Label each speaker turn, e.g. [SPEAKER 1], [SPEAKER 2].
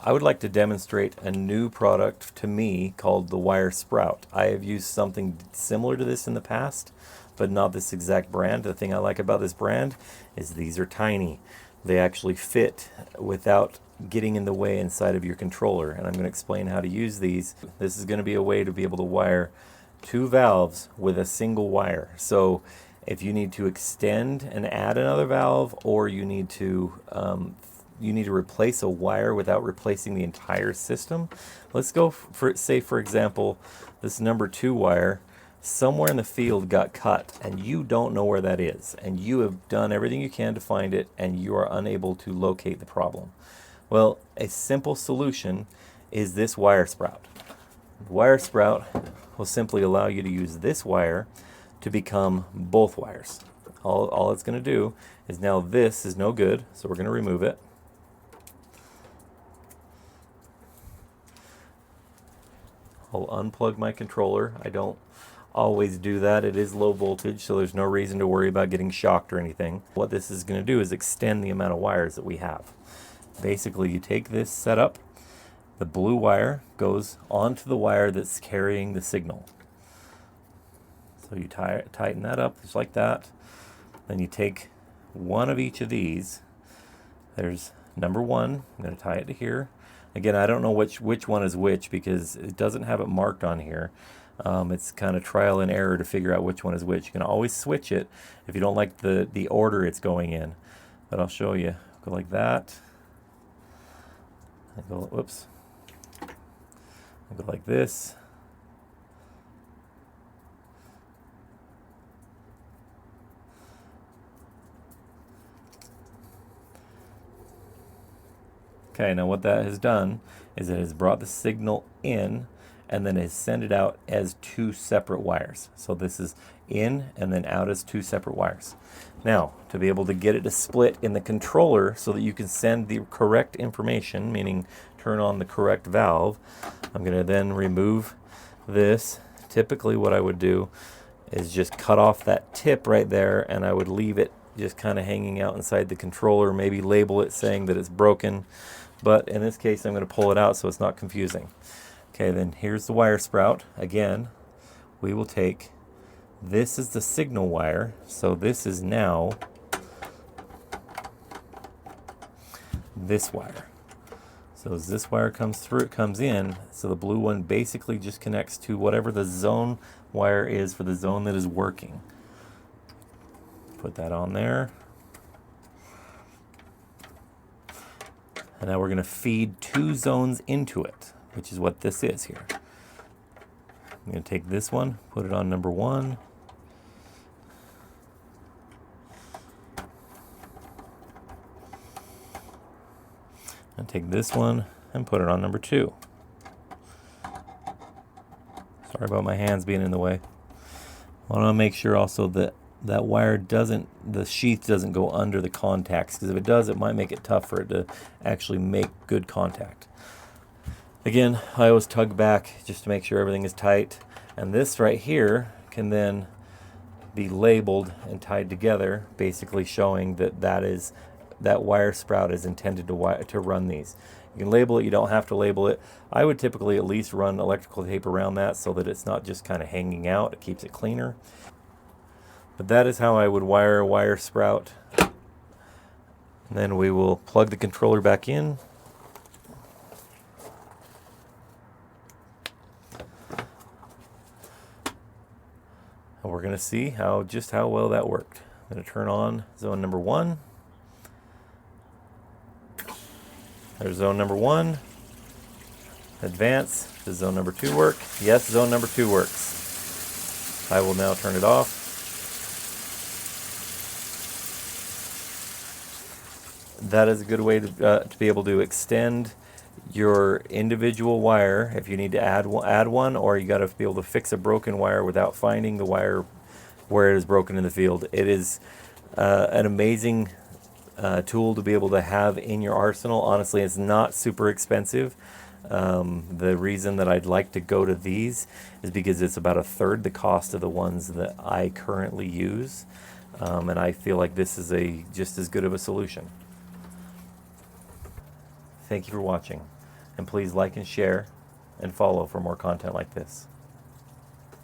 [SPEAKER 1] I would like to demonstrate a new product to me called the WireSprout. I have used something similar to this in the past, but not this exact brand. The thing I like about this brand is these are tiny. They actually fit without getting in the way inside of your controller, and I'm going to explain how to use these. This is going to be a way to be able to wire two valves with a single wire. So if you need to extend and add another valve, or you need to replace a wire without replacing the entire system. Let's go for, say for example, this number 2 wire somewhere in the field got cut and you don't know where that is, and you have done everything you can to find it and you are unable to locate the problem. Well, a simple solution is this WireSprout. WireSprout will simply allow you to use this wire to become both wires. All it's going to do is, now this is no good, so we're going to remove it. I'll unplug my controller. I don't always do that. It is low voltage, so there's no reason to worry about getting shocked or anything. What this is going to do is extend the amount of wires that we have. Basically, you take this setup, the blue wire goes onto the wire that's carrying the signal. So you tighten that up just like that. Then you take one of each of these. There's number 1. I'm going to tie it to here. Again, I don't know which one is which because it doesn't have it marked on here. It's kind of trial and error to figure out which one is which. You can always switch it if you don't like the order it's going in. But I'll show you. Go like that. I go, whoops. I go like this. Okay, now what that has done is it has brought the signal in and then has sent it out as 2 separate wires. So this is in and then out as 2 separate wires. Now, to be able to get it to split in the controller so that you can send the correct information, meaning turn on the correct valve, I'm going to then remove this. Typically what I would do is just cut off that tip right there, and I would leave it just kind of hanging out inside the controller, maybe label it saying that it's broken. But in this case, I'm going to pull it out so it's not confusing. Okay, then here's the WireSprout. Again, we will take, this is the signal wire, so this is now this wire. So as this wire comes through, it comes in, so the blue one basically just connects to whatever the zone wire is for the zone that is working. Put that on there. And now we're going to feed 2 zones into it, which is what this is here. I'm going to take this one, put it on number 1. And take this one and put it on number 2. Sorry about my hands being in the way. I want to make sure also that that wire doesn't, the sheath doesn't go under the contacts, because if it does, it might make it tough for it to actually make good contact. Again, I always tug back just to make sure everything is tight, and this right here can then be labeled and tied together, basically showing that that WireSprout is intended to run these. You can label it, you don't have to label it. I would typically at least run electrical tape around that so that it's not just kind of hanging out. It keeps it cleaner. But that is how I would wire a WireSprout. And then we will plug the controller back in. And we're going to see just how well that worked. I'm going to turn on zone number 1. There's zone number 1. Advance. Does zone number 2 work? Yes, zone number 2 works. I will now turn it off. That is a good way to be able to extend your individual wire if you need to add one, or you got to be able to fix a broken wire without finding the wire where it is broken in the field. It is an amazing tool to be able to have in your arsenal. Honestly, it's not super expensive. The reason that I'd like to go to these is because it's about 1/3 the cost of the ones that I currently use, and I feel like this is just as good of a solution. Thank you for watching. And please like and share and follow for more content like this.